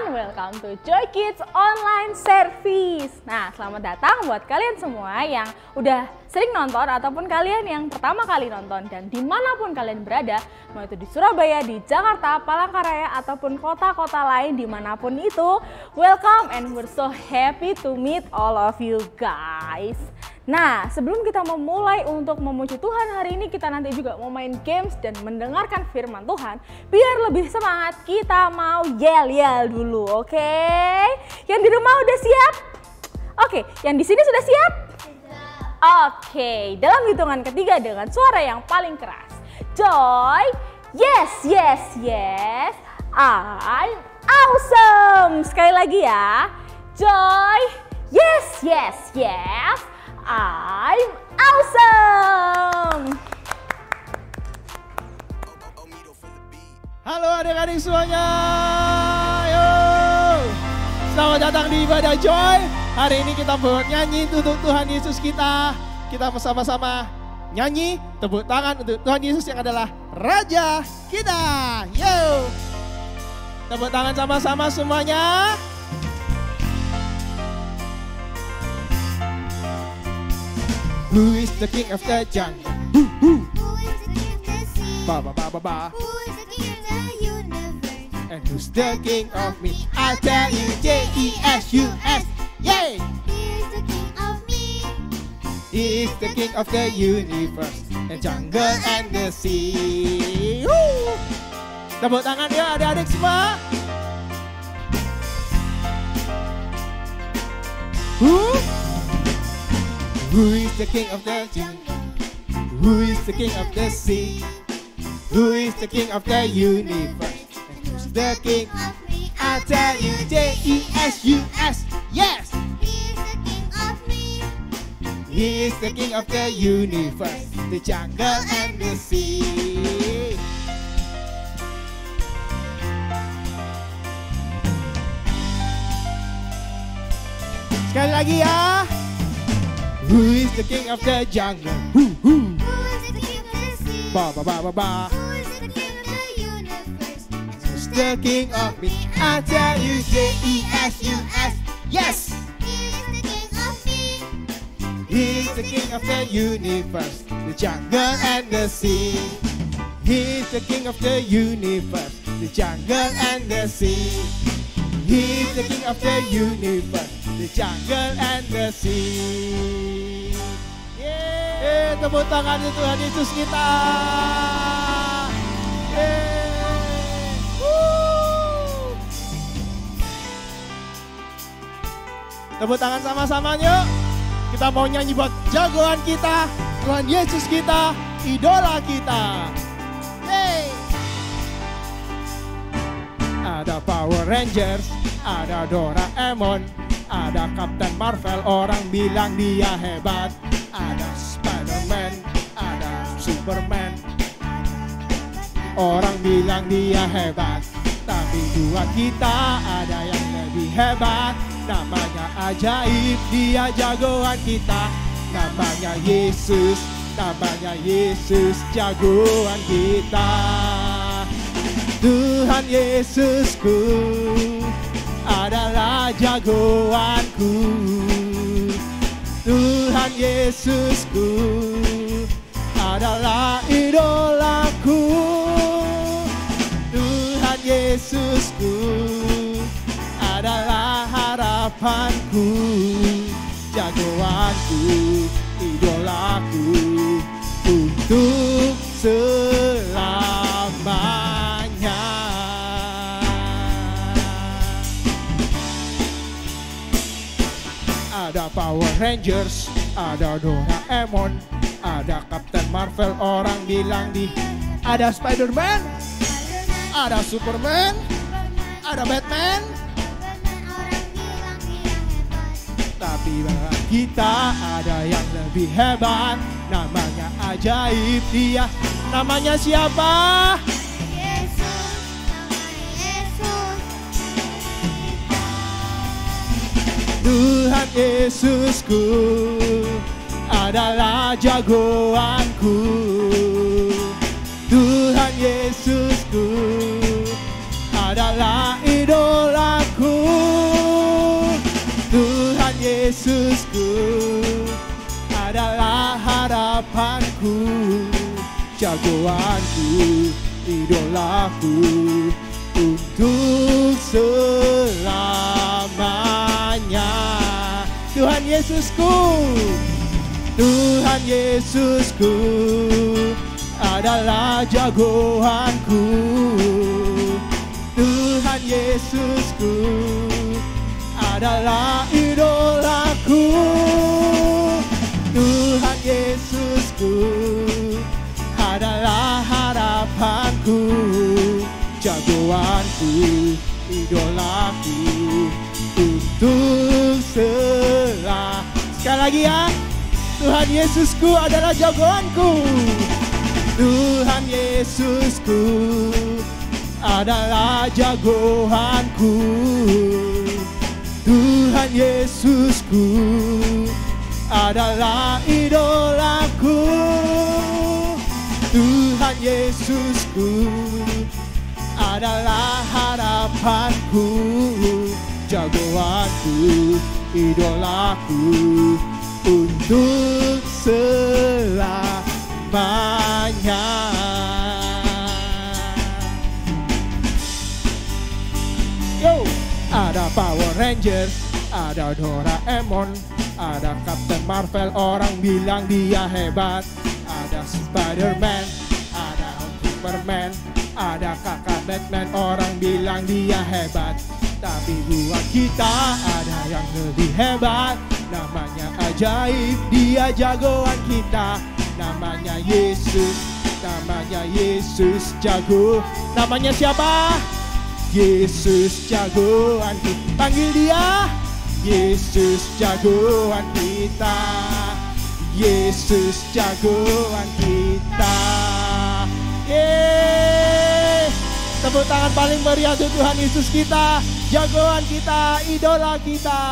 welcome to Joy Kids Online Service. Nah, selamat datang buat kalian semua yang udah sering nonton ataupun kalian yang pertama kali nonton. Dan dimanapun kalian berada, mau itu di Surabaya, di Jakarta, Palangkaraya, ataupun kota-kota lain dimanapun itu, welcome and we're so happy to meet all of you guys. Nah, sebelum kita memulai untuk memuji Tuhan hari ini, kita nanti juga mau main games dan mendengarkan firman Tuhan. Biar lebih semangat, kita mau yel-yel dulu, oke? Yang di rumah udah siap? Oke, yang di sini sudah siap? Oke, dalam hitungan ketiga dengan suara yang paling keras. Joy, yes, yes, yes, I'm awesome. Sekali lagi ya. Joy, yes, yes, yes, I'm awesome. Halo adik-adik semuanya. Yo. Selamat datang di ibadah Joy. Hari ini kita bernyanyi untuk Tuhan Yesus kita. Kita bersama-sama nyanyi tepuk tangan untuk Tuhan Yesus yang adalah Raja kita. Yo. Tepuk tangan sama-sama semuanya. Who is the king of the jungle? Who is the king of the sea? Ba ba ba ba ba. Who is the king of the universe? And who's the king of me? I tell you, J-E-S-U-S. Yay! He is the king of me. He is the king of the universe, the jungle and the sea. Woo! Tepuk tangan ya adik-adik semua. Who is the king of the jungle? Who is the king of the sea? Who is the king of the universe? And who's the king Of me. I tell you, J-E-S-U-S. Yes! He is the king of me. He is the king of the universe, the jungle and the sea. Sekali lagi ya. Who is the king of the jungle? Who? Who is the king of the sea? Ba ba ba ba ba. Who is the king of the universe? Who's the king of me? I tell you, J-E-S-U-S. Yes! He is the king of me. He is the king of the universe, the jungle and the sea. He is the king of the universe, the jungle and the sea. He is the king of the universe, the jungle and the sea. Yeay, tepuk tangan untuk Tuhan Yesus kita. Yeay. Woo. Tepuk tangan sama-sama yuk. Kita mau nyanyi buat jagoan kita, Tuhan Yesus kita, idola kita. Hey. Ada Power Rangers, ada Doraemon, ada Captain Marvel, orang bilang dia hebat. Ada Spider-Man, ada Superman, orang bilang dia hebat. Tapi dua kita ada yang lebih hebat. Namanya ajaib, dia jagoan kita. Namanya Yesus, jagoan kita. Tuhan Yesusku adalah jagoanku. Tuhan Yesusku adalah idolaku. Tuhan Yesusku adalah harapanku, jagoanku, idolaku untuk selamanya. Ada Power Rangers, ada Doraemon, ada Captain Marvel, orang bilang ada Spider-Man, ada Superman, ada Batman. Orang bilang dia hebat. Tapi bagi kita ada yang lebih hebat. Namanya ajaib, dia namanya siapa? Yesus, namanya Yesus. Tuhan Yesusku adalah jagoanku. Tuhan Yesusku adalah idolaku. Yesusku adalah harapanku, jagoanku, idolaku untuk selamanya. Tuhan Yesusku, Tuhan Yesusku adalah jagoanku, Tuhan Yesusku adalah idolaku, Tuhan Yesusku adalah harapanku, jagoanku, idolaku untuk selamanya. Sekali lagi ya, Tuhan Yesusku adalah jagoanku, Tuhan Yesusku adalah jagoanku, Tuhan Yesusku adalah idolaku, Tuhan Yesusku adalah harapanku, jagoanku, idolaku untuk selamanya. Yo, ada Power Rangers, ada Doraemon, ada Captain Marvel, orang bilang dia hebat. Ada Spider-Man, ada Superman, ada kakak Batman, orang bilang dia hebat. Tapi buat kita ada yang lebih hebat, namanya ajaib, dia jagoan kita. Namanya Yesus, namanya Yesus jago. Namanya siapa? Yesus jagoan kita. Panggil dia Yesus jagoan kita, Yesus jagoan kita. Yeay, tepuk tangan paling meriah untuk Tuhan Yesus kita, jagoan kita, idola kita.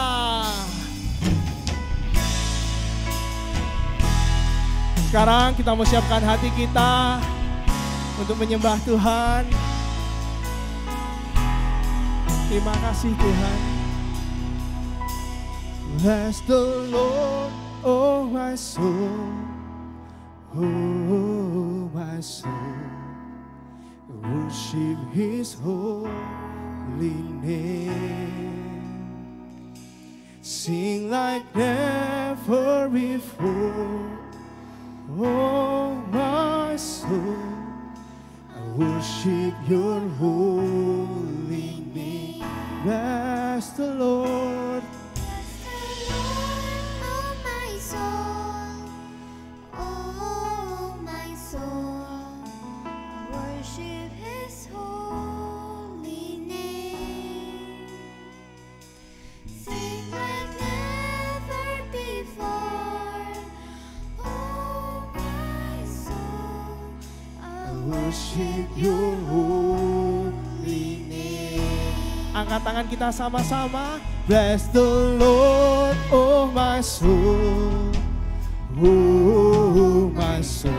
Sekarang kita mau siapkan hati kita untuk menyembah Tuhan. Terima kasih Tuhan. Bless the Lord, oh my soul, oh my soul. Worship His holy name. Sing like never before, oh my soul. I worship Your holy name. Bless the Lord. Oh my soul, oh my soul, worship His holy name. Sing like never before, oh my soul, I Worship Your holy name. Angkat tangan kita sama-sama. Bless the Lord, oh my soul, oh my soul.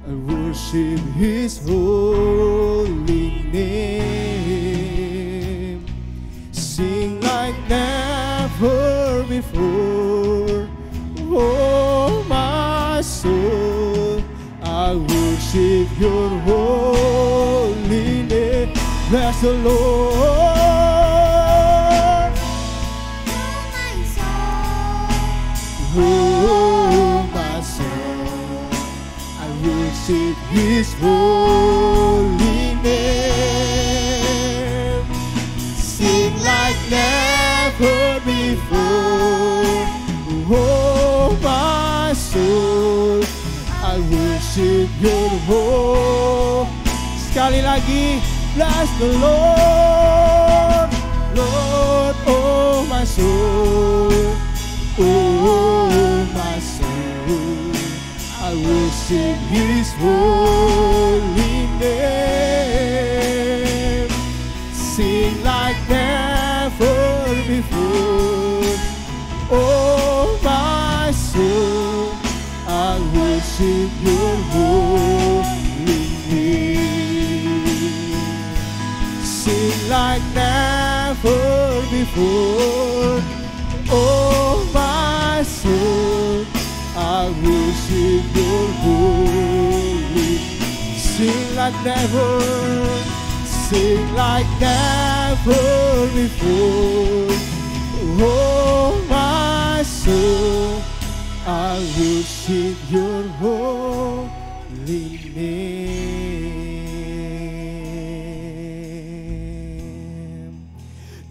I worship His holy name. Sing like never before, oh my soul. I worship Your holy name. Bless the Lord. Oh my soul, I worship His holy name. Sing like never before, oh my soul, I worship Your holy. Sekali lagi, bless the Lord, Lord, oh my soul. Oh my soul, I worship His holy name. Sing like never before, oh my soul, I worship Your holy name. Sing like never before, Oh my soul, I worship your holy. Sing like never before. Oh my soul, I worship your holy name.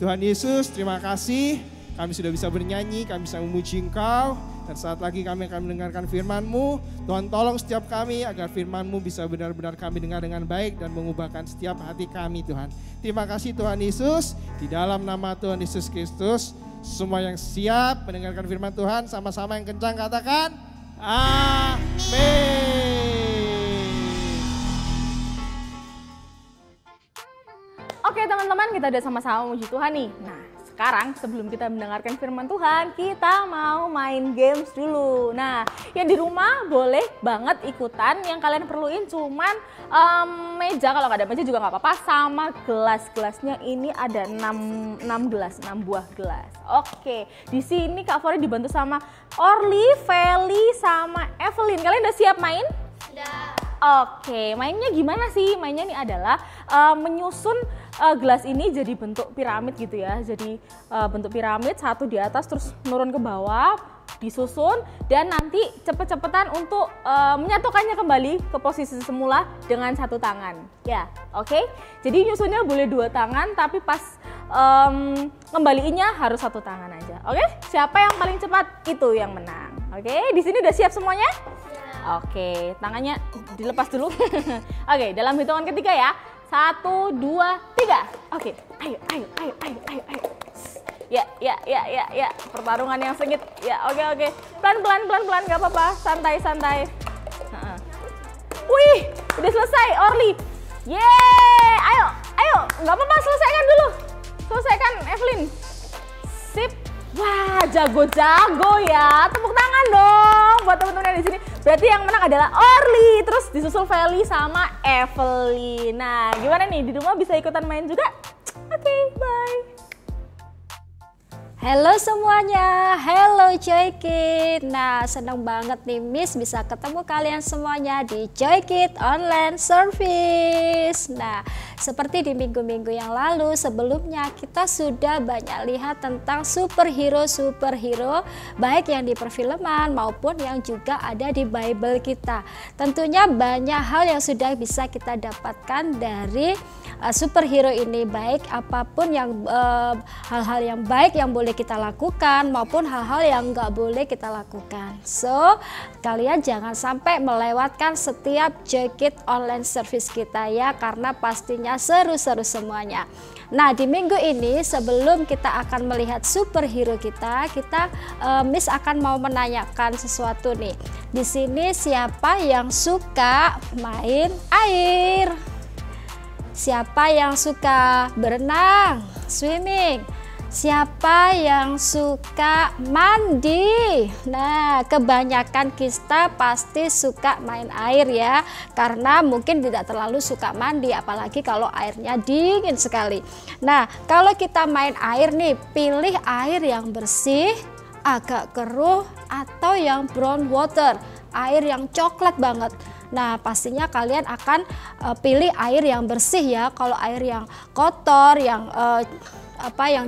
Tuhan Yesus, terima kasih. Kami sudah bisa bernyanyi, kami bisa memuji Engkau. Dan saat lagi kami akan mendengarkan firman-Mu. Tuhan tolong setiap kami agar firman-Mu bisa benar-benar kami dengar dengan baik dan mengubahkan setiap hati kami Tuhan. Terima kasih Tuhan Yesus. Di dalam nama Tuhan Yesus Kristus, semua yang siap mendengarkan firman Tuhan sama-sama yang kencang katakan amin. Oke teman-teman, kita udah sama-sama memuji Tuhan nih. Nah, sekarang sebelum kita mendengarkan firman Tuhan, kita mau main games dulu. Nah, yang di rumah boleh banget ikutan. Yang kalian perluin cuman meja, kalau nggak ada meja juga nggak apa-apa, sama gelas-gelasnya ini ada 6 buah gelas. Oke, di sini Kak Fori dibantu sama Orly, Feli, sama Evelyn. Kalian udah siap main? Sudah. Oke, mainnya gimana sih? Mainnya ini adalah menyusun gelas ini jadi bentuk piramid gitu ya. Jadi bentuk piramid, satu di atas terus menurun ke bawah, disusun, dan nanti cepet-cepetan untuk menyatukannya kembali ke posisi semula dengan satu tangan. Ya, oke. Jadi nyusunnya boleh 2 tangan, tapi pas ngembaliinnya harus 1 tangan aja. Oke, siapa yang paling cepat itu yang menang. Oke, di sini udah siap semuanya? Oke, tangannya dilepas dulu. Oke, dalam hitungan ketiga ya. 1, 2, 3. Oke, ayo. Ya. Pertarungan yang sengit. Ya, oke. Pelan, nggak apa-apa. Santai. Wih, udah selesai, Orly. Yeay, ayo. Nggak apa-apa, selesaikan dulu. Selesaikan, Evelyn. Sip. Wah, jago-jago ya. Tepuk tangan dong buat teman-teman di sini. Berarti yang menang adalah Orly, terus disusul Feli sama Evelyn. Nah, gimana nih? Di rumah bisa ikutan main juga? Oke, bye. Halo semuanya, hello Joy Kid. Nah, senang banget nih Miss bisa ketemu kalian semuanya di Joy Kid Online Service. Nah, seperti di minggu-minggu yang lalu sebelumnya kita sudah banyak lihat tentang superhero baik yang di perfilman maupun yang juga ada di Bible kita. Tentunya banyak hal yang sudah bisa kita dapatkan dari superhero ini, baik apapun yang hal-hal yang baik yang boleh kita lakukan maupun hal-hal yang nggak boleh kita lakukan. So, kalian jangan sampai melewatkan setiap Joy Kid Online Service kita ya, karena pastinya seru-seru semuanya. Nah, di minggu ini sebelum kita akan melihat superhero kita Miss akan mau menanyakan sesuatu nih. Di sini siapa yang suka main air? Siapa yang suka berenang, swimming? Siapa yang suka mandi? Nah, kebanyakan kita pasti suka main air ya, karena mungkin tidak terlalu suka mandi, apalagi kalau airnya dingin sekali. Nah, kalau kita main air nih, pilih air yang bersih, agak keruh, atau yang brown water, air yang coklat banget. Nah, pastinya kalian akan pilih air yang bersih ya. Kalau air yang kotor, yang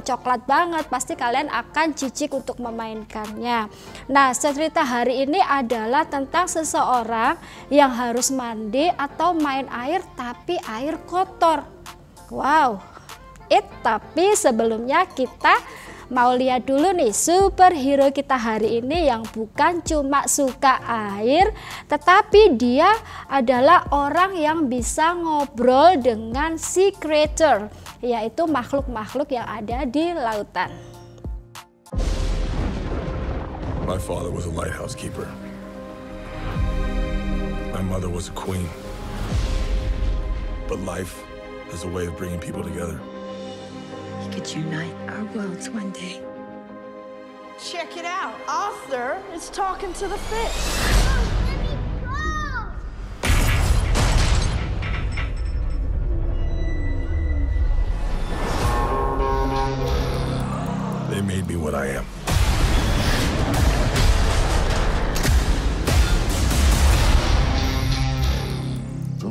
coklat banget, pasti kalian akan jijik untuk memainkannya. Nah, cerita hari ini adalah tentang seseorang yang harus mandi atau main air tapi air kotor. Wow, tapi sebelumnya kita mau lihat dulu nih superhero kita hari ini yang bukan cuma suka air, tetapi dia adalah orang yang bisa ngobrol dengan sea creature, yaitu makhluk-makhluk yang ada di lautan. My father was a lighthouse keeper. My mother was a queen. But life has a way of bringing people together. We could unite our worlds one day. Check it out. Arthur is talking to the fish. They made me what I am.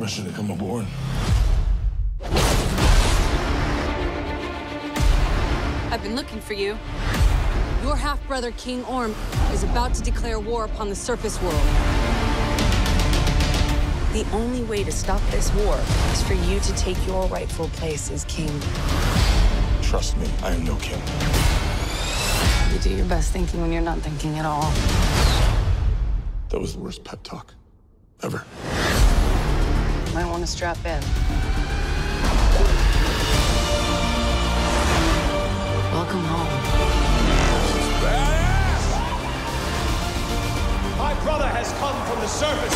permission to come aboard. I've been looking for you. Your half-brother, King Orm, is about to declare war upon the surface world. The only way to stop this war is for you to take your rightful place as king. Trust me, I am no king. You do your best thinking when you're not thinking at all. That was the worst pep talk ever. Might want to strap in. Welcome home. My brother has come from the surface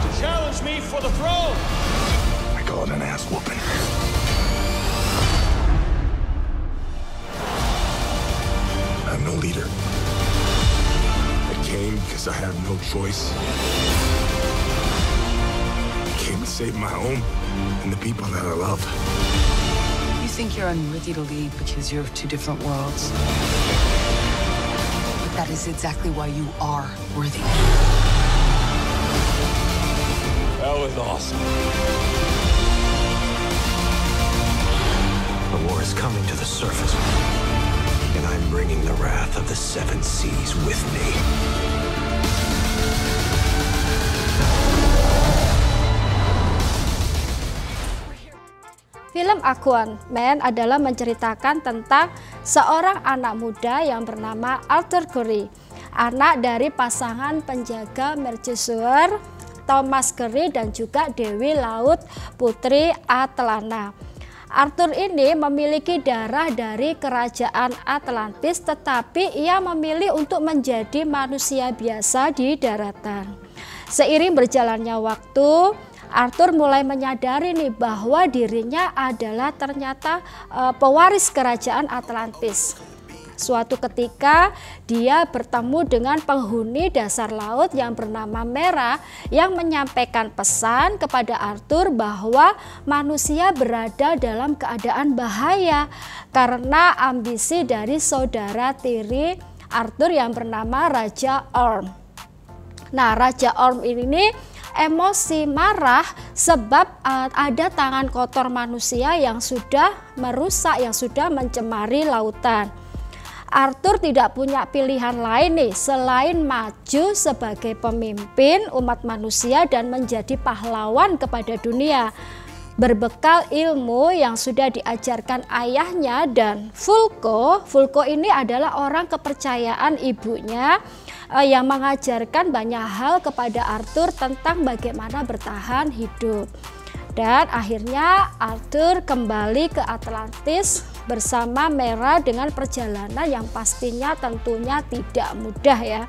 to challenge me for the throne. I call it an ass whooping. I'm no leader. I came because I have no choice. I came to save my home and the people that I love. You think you're unworthy to lead because you're of two different worlds. But that is exactly why you are worthy. That was awesome. The war is coming to the surface, and I'm bringing the wrath of the seven seas with me. Film Aquaman adalah menceritakan tentang seorang anak muda yang bernama Arthur Curry, anak dari pasangan penjaga mercusuar Thomas Curry dan juga Dewi Laut Putri Atlanta. Arthur ini memiliki darah dari kerajaan Atlantis, tetapi ia memilih untuk menjadi manusia biasa di daratan. Seiring berjalannya waktu, Arthur mulai menyadari nih bahwa dirinya adalah ternyata pewaris kerajaan Atlantis. Suatu ketika dia bertemu dengan penghuni dasar laut yang bernama Mera yang menyampaikan pesan kepada Arthur bahwa manusia berada dalam keadaan bahaya karena ambisi dari saudara tiri Arthur yang bernama Raja Orm. Nah, Raja Orm ini emosi marah sebab ada tangan kotor manusia yang sudah merusak, yang sudah mencemari lautan. Arthur tidak punya pilihan lain nih selain maju sebagai pemimpin umat manusia dan menjadi pahlawan kepada dunia. Berbekal ilmu yang sudah diajarkan ayahnya dan Vulko ini adalah orang kepercayaan ibunya yang mengajarkan banyak hal kepada Arthur tentang bagaimana bertahan hidup. Dan akhirnya Arthur kembali ke Atlantis bersama Mera dengan perjalanan yang pastinya tentunya tidak mudah ya.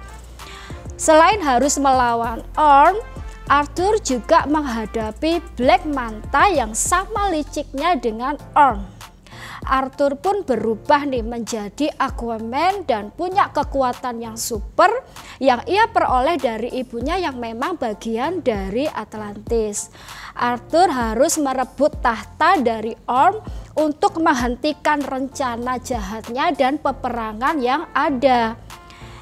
Selain harus melawan Orm, Arthur juga menghadapi Black Manta yang sama liciknya dengan Orm. Arthur pun berubah nih menjadi Aquaman dan punya kekuatan yang super yang ia peroleh dari ibunya yang memang bagian dari Atlantis. Arthur harus merebut tahta dari Orm untuk menghentikan rencana jahatnya dan peperangan yang ada.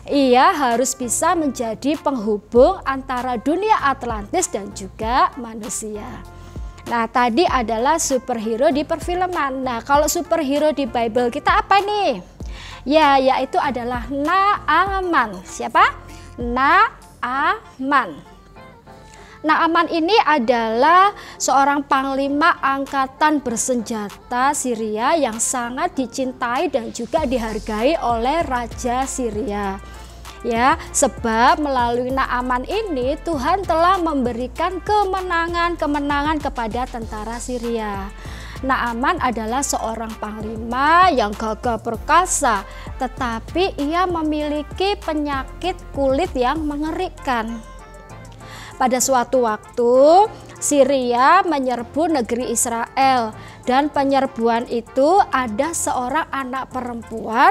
Ia harus bisa menjadi penghubung antara dunia Atlantis dan juga manusia. Nah, tadi adalah superhero di perfilman. Nah, kalau superhero di Bible kita apa nih? Ya, yaitu adalah Naaman. Siapa? Naaman. Naaman ini adalah seorang panglima angkatan bersenjata Syria yang sangat dicintai dan juga dihargai oleh Raja Syria. Ya, sebab melalui Naaman ini Tuhan telah memberikan kemenangan kepada tentara Syria. Naaman adalah seorang panglima yang gagah perkasa, tetapi ia memiliki penyakit kulit yang mengerikan. Pada suatu waktu, Syria menyerbu negeri Israel, dan penyerbuan itu ada seorang anak perempuan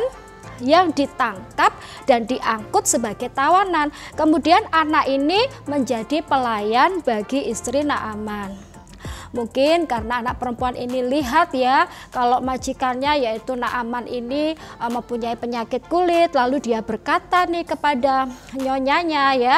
yang ditangkap dan diangkut sebagai tawanan. Kemudian anak ini menjadi pelayan bagi istri Naaman. Mungkin karena anak perempuan ini lihat ya kalau majikannya yaitu Naaman ini mempunyai penyakit kulit, lalu dia berkata nih kepada nyonyanya ya,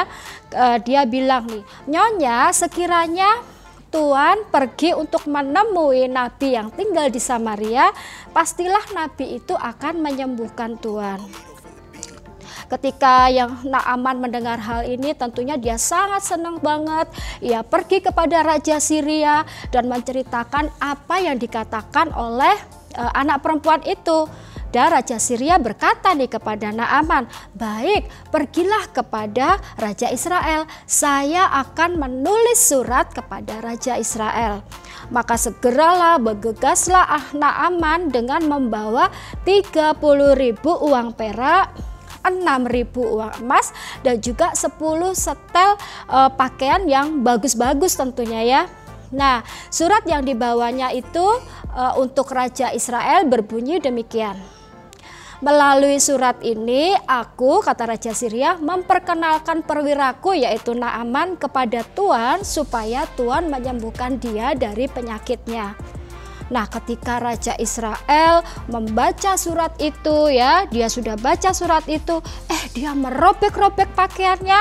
dia bilang nih, "Nyonya, sekiranya Tuhan pergi untuk menemui nabi yang tinggal di Samaria, pastilah nabi itu akan menyembuhkan Tuhan." Ketika yang Naaman mendengar hal ini, tentunya dia sangat senang banget. Ia pergi kepada Raja Syria dan menceritakan apa yang dikatakan oleh anak perempuan itu. Dan Raja Syria berkata nih kepada Naaman, "Baik, pergilah kepada Raja Israel. Saya akan menulis surat kepada Raja Israel." Maka segeralah bergegaslah Naaman dengan membawa 30.000 uang perak, 6.000 uang emas, dan juga 10 setel pakaian yang bagus-bagus tentunya ya. Nah, surat yang dibawanya itu untuk Raja Israel berbunyi demikian. "Melalui surat ini aku," kata Raja Syria, "memperkenalkan perwiraku yaitu Naaman kepada Tuhan supaya Tuhan menyembuhkan dia dari penyakitnya." Nah, ketika Raja Israel membaca surat itu ya, dia sudah baca surat itu, dia merobek-robek pakaiannya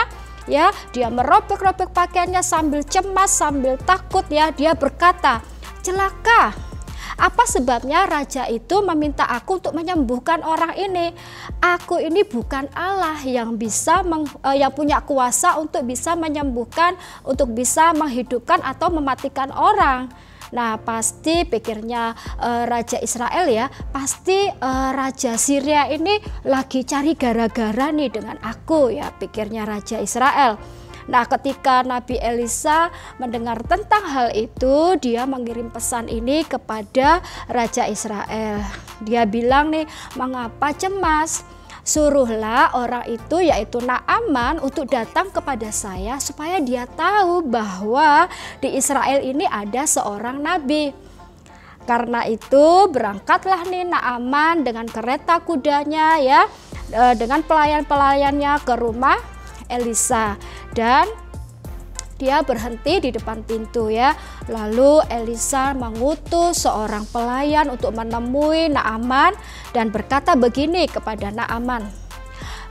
ya, dia merobek-robek pakaiannya sambil cemas, sambil takut ya. Dia berkata, "Celaka, apa sebabnya raja itu meminta aku untuk menyembuhkan orang ini? Aku ini bukan Allah yang bisa yang punya kuasa untuk bisa menyembuhkan, untuk bisa menghidupkan atau mematikan orang." Nah, pasti pikirnya Raja Israel ya, pasti Raja Syria ini lagi cari gara-gara nih dengan aku ya, pikirnya Raja Israel. Nah, ketika Nabi Elisa mendengar tentang hal itu, dia mengirim pesan ini kepada Raja Israel. Dia bilang nih, "Mengapa cemas? Suruhlah orang itu yaitu Naaman untuk datang kepada saya supaya dia tahu bahwa di Israel ini ada seorang nabi." Karena itu berangkatlah nih Naaman dengan kereta kudanya ya, dengan pelayan-pelayannya ke rumah Elisa, dan dia berhenti di depan pintu ya. Lalu Elisa mengutus seorang pelayan untuk menemui Naaman dan berkata begini kepada Naaman,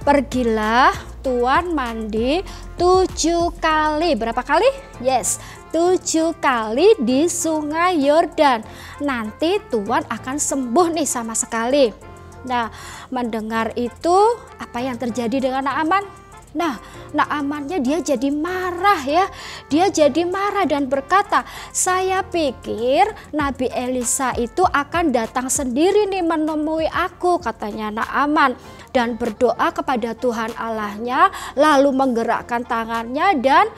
"Pergilah, Tuan mandi 7 kali." Berapa kali? Yes, 7 kali di Sungai Yordan. Nanti Tuan akan sembuh nih sama sekali. Nah, mendengar itu, apa yang terjadi dengan Naaman? Nah, Naamannya dia jadi marah ya. Dia jadi marah dan berkata, "Saya pikir Nabi Elisa itu akan datang sendiri nih menemui aku," katanya Naaman, dan berdoa kepada Tuhan Allahnya, lalu menggerakkan tangannya dan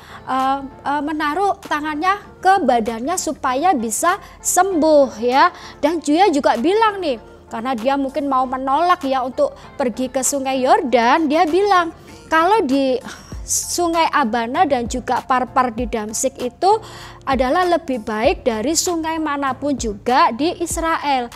menaruh tangannya ke badannya supaya bisa sembuh ya. Dan dia juga bilang nih, karena dia mungkin mau menolak ya untuk pergi ke Sungai Yordan, dia bilang, kalau di Sungai Abana dan juga Parpar di Damsyik itu adalah lebih baik dari sungai manapun juga di Israel.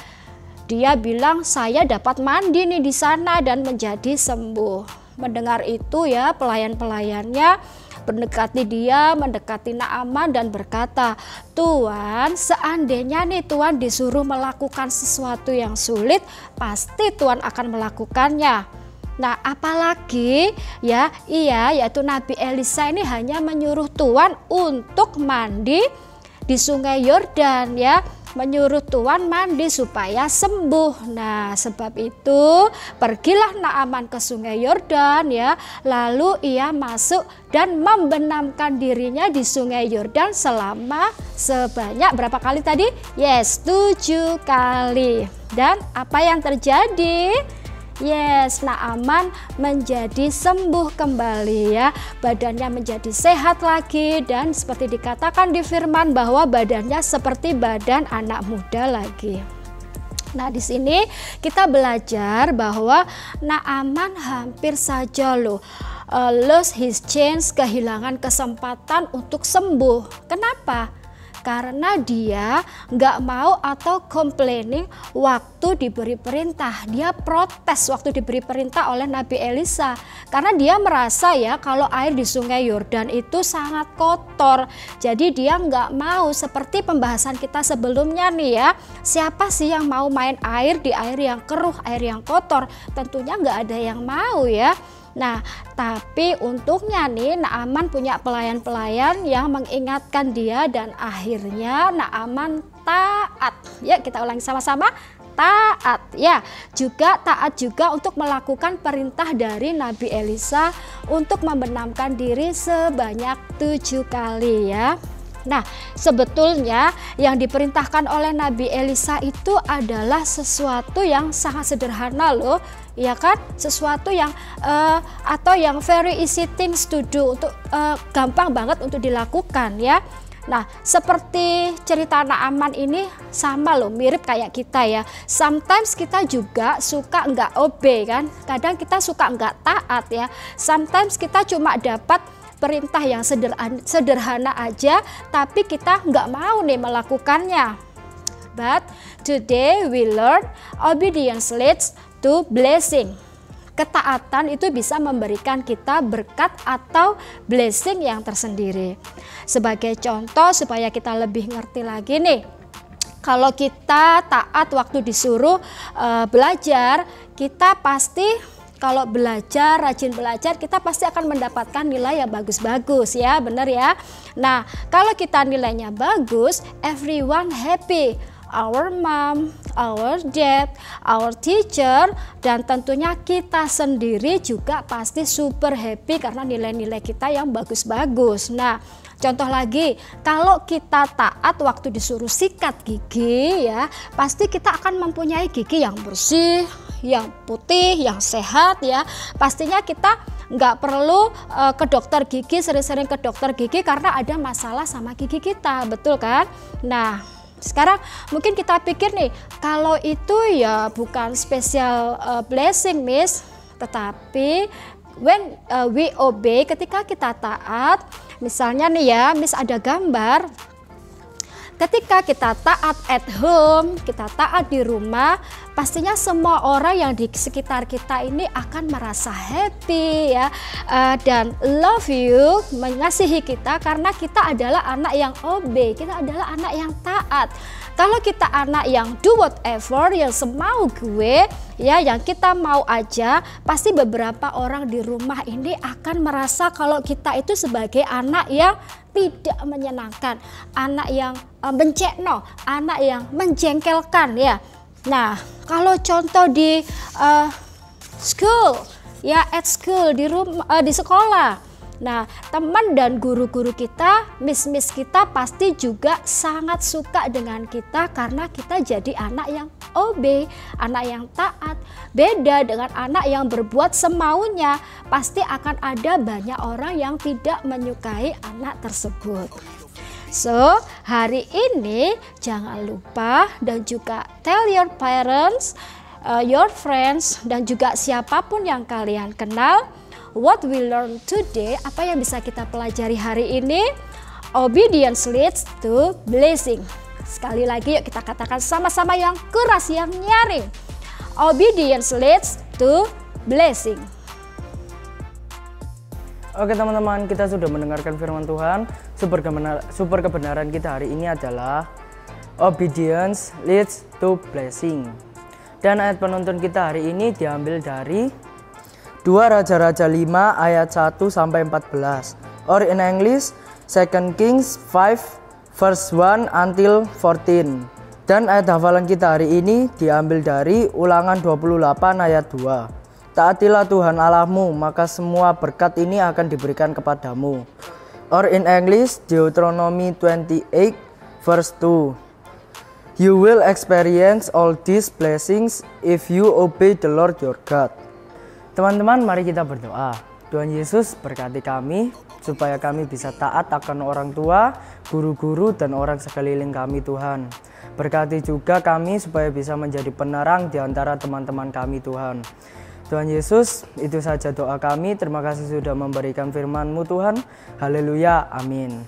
Dia bilang, "Saya dapat mandi nih di sana dan menjadi sembuh." Mendengar itu ya, pelayan-pelayannya mendekati dia, mendekati Naaman dan berkata, "Tuan, seandainya nih Tuan disuruh melakukan sesuatu yang sulit, pasti Tuan akan melakukannya." Nah, apalagi ya, yaitu Nabi Elisa ini hanya menyuruh Tuan untuk mandi di Sungai Yordan ya, menyuruh Tuan mandi supaya sembuh. Nah, sebab itu pergilah Naaman ke Sungai Yordan ya, lalu ia masuk dan membenamkan dirinya di Sungai Yordan selama sebanyak berapa kali tadi? Yes, 7 kali. Dan apa yang terjadi? Yes, Naaman menjadi sembuh kembali ya, badannya menjadi sehat lagi, dan seperti dikatakan di firman bahwa badannya seperti badan anak muda lagi. Nah, di sini kita belajar bahwa Naaman hampir saja lost his chance, kehilangan kesempatan untuk sembuh. Kenapa? Karena dia nggak mau atau complaining waktu diberi perintah. Dia protes waktu diberi perintah oleh Nabi Elisa. Karena dia merasa ya kalau air di sungai Yordan itu sangat kotor. Jadi dia nggak mau, seperti pembahasan kita sebelumnya nih ya. Siapa sih yang mau main air di air yang keruh, air yang kotor? Tentunya nggak ada yang mau ya. Nah, tapi untungnya nih Naaman punya pelayan-pelayan yang mengingatkan dia dan akhirnya Naaman taat. Ya, kita ulangi sama-sama. Taat ya, juga taat juga untuk melakukan perintah dari Nabi Elisa untuk membenamkan diri sebanyak 7 kali ya. Nah, sebetulnya yang diperintahkan oleh Nabi Elisa itu adalah sesuatu yang sangat sederhana loh, ya kan? Sesuatu yang atau yang very easy things to do, untuk gampang banget untuk dilakukan ya. Nah, seperti cerita Naaman ini sama loh, mirip kayak kita ya. Sometimes kita juga suka nggak obey kan, kadang kita suka nggak taat ya. Sometimes kita cuma dapat perintah yang sederhana aja, tapi kita nggak mau nih melakukannya. But today we learn obedience leads to blessing. Ketaatan itu bisa memberikan kita berkat atau blessing yang tersendiri. Sebagai contoh supaya kita lebih ngerti lagi nih, kalau kita taat waktu disuruh belajar, kita pasti kalau belajar, rajin belajar, kita pasti akan mendapatkan nilai yang bagus-bagus ya, benar ya. Nah, kalau kita nilainya bagus, everyone happy. Our mom, our dad, our teacher, dan tentunya kita sendiri juga pasti super happy karena nilai-nilai kita yang bagus-bagus. Nah, contoh lagi, kalau kita taat waktu disuruh sikat gigi ya, pasti kita akan mempunyai gigi yang bersih, yang putih, yang sehat ya. Pastinya kita nggak perlu ke dokter gigi, sering-sering ke dokter gigi karena ada masalah sama gigi kita, betul kan? Nah, sekarang mungkin kita pikir nih, kalau itu ya bukan special blessing Miss, tetapi when we obey, ketika kita taat, misalnya nih ya Miss ada gambar, ketika kita taat at home, kita taat di rumah, pastinya semua orang yang di sekitar kita ini akan merasa happy ya, dan love you, mengasihi kita karena kita adalah anak yang obey, kita adalah anak yang taat. Kalau kita anak yang do whatever, yang semau gue ya, yang kita mau aja, pasti beberapa orang di rumah ini akan merasa kalau kita itu sebagai anak yang tidak menyenangkan, anak yang bencekno, anak yang menjengkelkan ya. Nah, kalau contoh di school ya, at school, di rumah, di sekolah. Nah, teman dan guru-guru kita, miss-miss kita pasti juga sangat suka dengan kita karena kita jadi anak yang obey, anak yang taat. Beda dengan anak yang berbuat semaunya, pasti akan ada banyak orang yang tidak menyukai anak tersebut. So, hari ini jangan lupa dan juga tell your parents, your friends, dan juga siapapun yang kalian kenal, what we learn today, apa yang bisa kita pelajari hari ini? Obedience leads to blessing. Sekali lagi yuk kita katakan sama-sama yang keras, yang nyaring. Obedience leads to blessing. Oke teman-teman, kita sudah mendengarkan firman Tuhan. Super kebenaran kita hari ini adalah obedience leads to blessing. Dan ayat penuntun kita hari ini diambil dari 2 Raja-Raja 5 ayat 1 sampai 14. Or in English, 2 Kings 5 verse 1 until 14. Dan ayat hafalan kita hari ini diambil dari Ulangan 28 ayat 2. Taatilah Tuhan Allahmu, maka semua berkat ini akan diberikan kepadamu. Or in English, Deuteronomy 28 verse 2. You will experience all these blessings if you obey the Lord your God. Teman-teman, mari kita berdoa. Tuhan Yesus berkati kami supaya kami bisa taat akan orang tua, guru-guru, dan orang sekeliling kami Tuhan. Berkati juga kami supaya bisa menjadi penerang di antara teman-teman kami Tuhan. Tuhan Yesus, itu saja doa kami. Terima kasih sudah memberikan firman-Mu Tuhan. Haleluya, amin.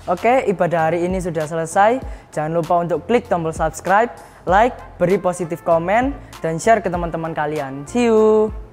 Oke, ibadah hari ini sudah selesai. Jangan lupa untuk klik tombol subscribe, like, beri positif komen, dan share ke teman-teman kalian. See you!